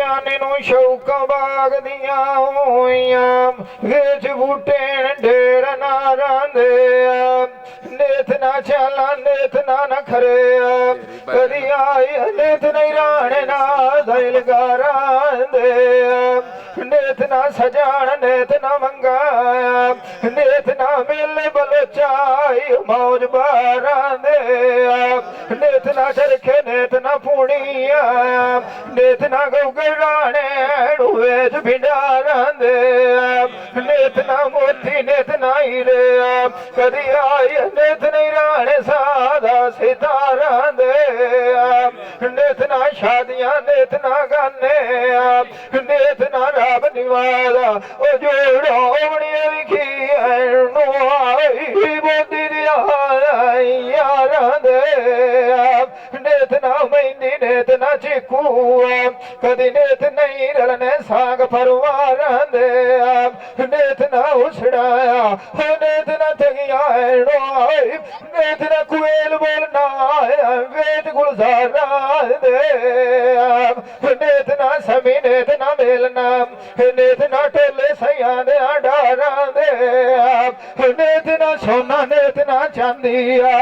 सियाने नू शौका बाग दिया होइयां वेच बूटे ढेर ना रांदे नेत ना चाला नेत ना नखरे कदी आई नेत नहीं राणे ना दिल गारांदे नेत ना सजान नेत ना मंगाया नेत ना मिले बलोचाई मौज बारांदे नेत ना चरखे नेत ना पूनिया नेत ना गौगराने वेच भिंडारांदे नेत ना मोती नेत ना हीरे कदी आई नेत नहीं राणे सादा सितारांदे नेत ना शादियां नेत ना गाने नेत ना रब निवाला ओ जोड़ो ओवणिया विखी नो आई बोदी दिया यारां दे नेत ना मेहंदी नेत ना चीकू कदी नेत नहीं रलने साग परवारां दे नेत ना उसड़ाया हो नेत ना तगिया नो आई नेत ना कुएल बोलना वेद गुलजारा दे नेत ना समी नेत ना मेलना नेत ना टोले सैया दे डारा दे नेत ना सोना नेत ना चांदिया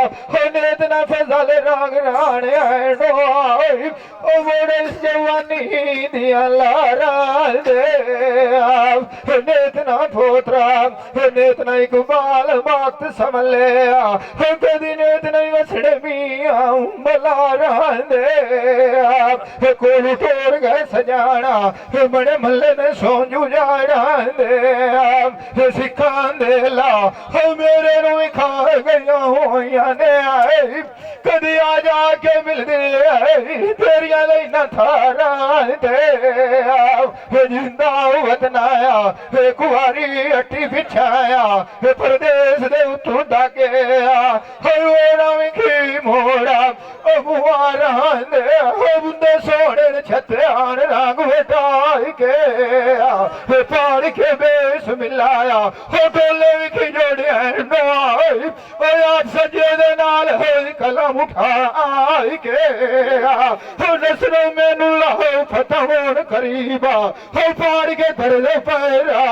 नेत ना फजल रंग राणे ओ बड़े जवानी दिया लारा दे नेत ना पोतरा नेत ना इकबाल वक्त संभलिया कदी नेत नहीं वसड़े मियां मलारा दे कोल टोर गए सजाना बड़े मल्ले ने सोंजू जाड़ा दे सिखां दे ला मेरे नु खा गया होइया ने आए कदी आ जाके मिलदे तेरिया लेना थारा दे जिंदा वतनाया कुआरी अट्टी बिछाया परदेस दे उतों दागेया होरा विखी मोड़ा बुआरा दे बुंदे सोने छत्यान रंग वटाई के पाड़ के बेस मिलाया हो टोले विखी जोड़िया नाई आप सजे दे नाल होई कलम उठाई के हो नसरों मैनू लाओ फतहोन करीबा हो पाड़ के दरदे पैरा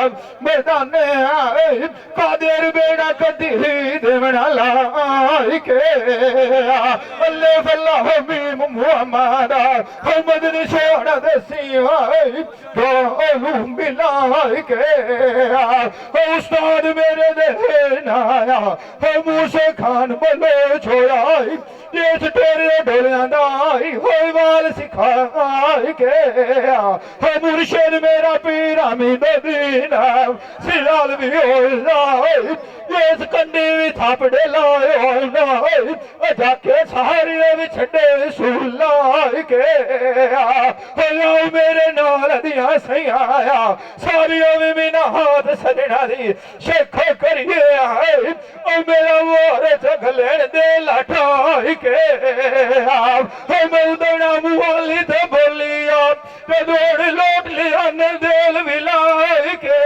मैदाने आए कादेर बेड़ा कदी देवना लाई के अल्ले फल्ला हो मीम मुहम्मदा हो मदनी सोना दसी आई तो मिलाई के उस्ताद मेरे दे नाया हो मूसे खान बलो छोड़ाई जेठ तेरे ढोलियां दाई होई वाल सिखाई के हो मुर्शिद मेरा पीर अमीद दीना सिलाल भी होई इस कंडी भी थापड़े लाए नाई जाके सारे भी छड़े सुलाई के मेरे नाल दिया सही आया सारियों भी बिना हाथ सजना दी शेखो करिए आए मेरा वार चगलेन दे लाठाई के मैं उदना मुहाली ते बोलिया दौड़ लोट लिया ने दिल विलाई के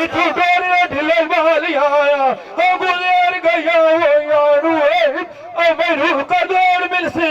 तू डोरे ढिले वालिया गुजर गया वो यारू मेरू का दौड़ मिल से